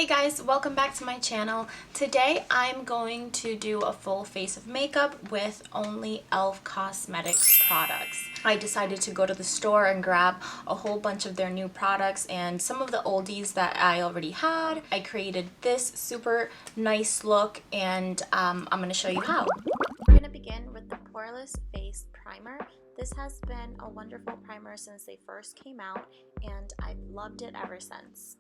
Hey guys, welcome back to my channel. Today I'm going to do a full face of makeup with only E.L.F cosmetics products. I decided to go to the store and grab a whole bunch of their new products and some of the oldies that I already had. I created this super nice look and I'm going to show you how. We're going to begin with the Poreless Face Primer. This has been a wonderful primer since they first came out and I've loved it ever since.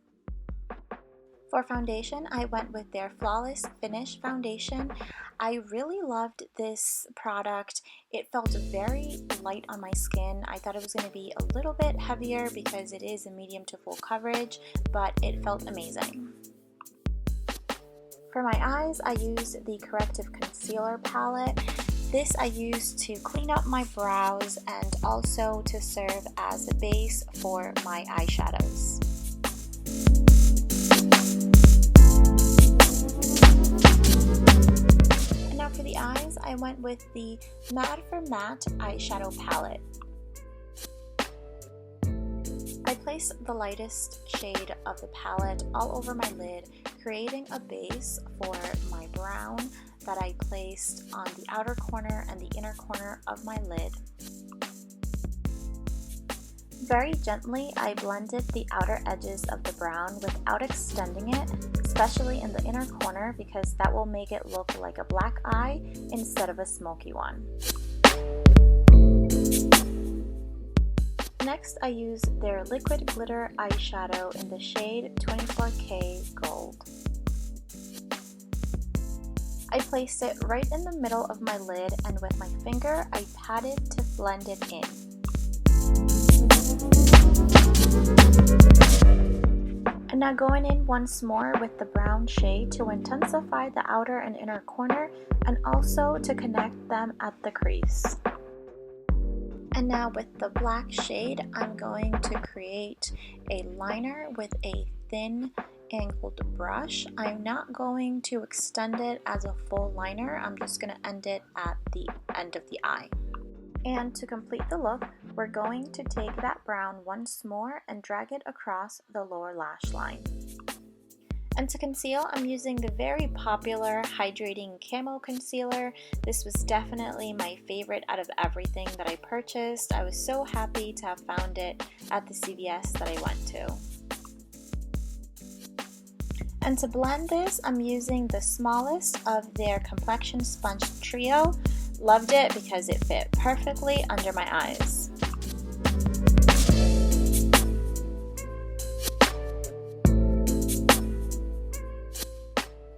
For foundation, I went with their Flawless Finish foundation. I really loved this product. It felt very light on my skin. I thought it was going to be a little bit heavier because it is a medium to full coverage, but it felt amazing. For my eyes, I used the Corrective Concealer palette. This I used to clean up my brows and also to serve as a base for my eyeshadows. For the eyes, I went with the Matte for Matte eyeshadow palette. I placed the lightest shade of the palette all over my lid, creating a base for my brown that I placed on the outer corner and the inner corner of my lid. Very gently, I blended the outer edges of the brown without extending it, especially in the inner corner because that will make it look like a black eye instead of a smoky one. Next, I used their Liquid Glitter eyeshadow in the shade 24K Gold. I placed it right in the middle of my lid and with my finger, I patted to blend it in. And now going in once more with the brown shade to intensify the outer and inner corner and also to connect them at the crease. And now with the black shade, I'm going to create a liner with a thin angled brush. I'm not going to extend it as a full liner, I'm just going to end it at the end of the eye. And to complete the look, we're going to take that brown once more and drag it across the lower lash line. And to conceal, I'm using the very popular Hydrating Camo Concealer. This was definitely my favorite out of everything that I purchased. I was so happy to have found it at the CVS that I went to. And to blend this, I'm using the smallest of their Complexion Sponge Trio. Loved it because it fit perfectly under my eyes.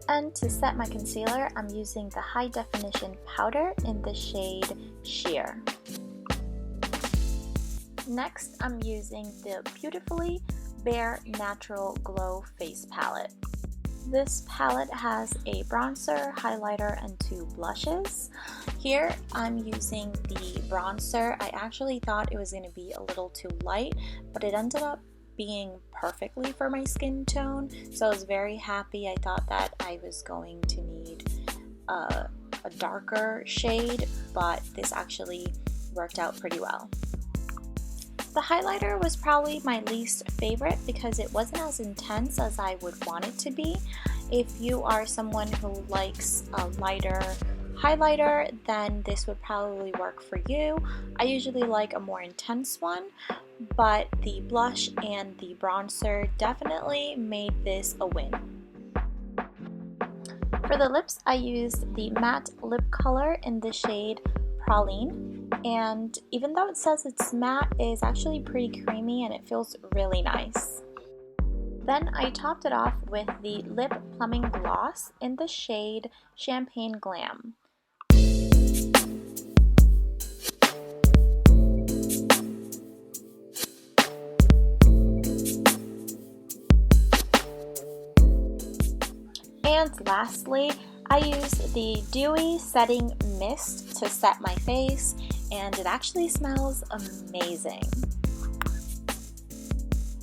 And to set my concealer, I'm using the High Definition Powder in the shade Sheer. Next, I'm using the Beautifully Bare Natural Glow Face Palette. This palette has a bronzer, highlighter, and 2 blushes. Here I'm using the bronzer. I actually thought it was going to be a little too light, but it ended up being perfectly for my skin tone, so I was very happy. I thought that I was going to need a darker shade, but this actually worked out pretty well. The highlighter was probably my least favorite because it wasn't as intense as I would want it to be. If you are someone who likes a lighter highlighter, then this would probably work for you. I usually like a more intense one, but the blush and the bronzer definitely made this a win. For the lips, I used the matte lip color in the shade Praline. And even though it says it's matte, it is actually pretty creamy and it feels really nice. Then I topped it off with the Lip Plumbing Gloss in the shade Champagne Glam. And lastly, I used the Dewy Setting Mist to set my face, and it actually smells amazing.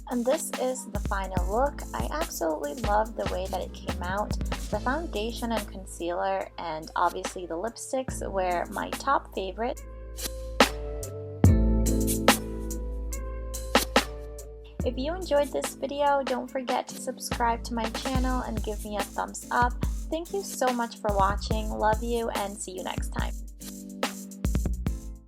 And this is the final look. I absolutely love the way that it came out. The foundation and concealer and obviously the lipsticks were my top favorite. If you enjoyed this video, don't forget to subscribe to my channel and give me a thumbs up. Thank you so much for watching. Love you and see you next time.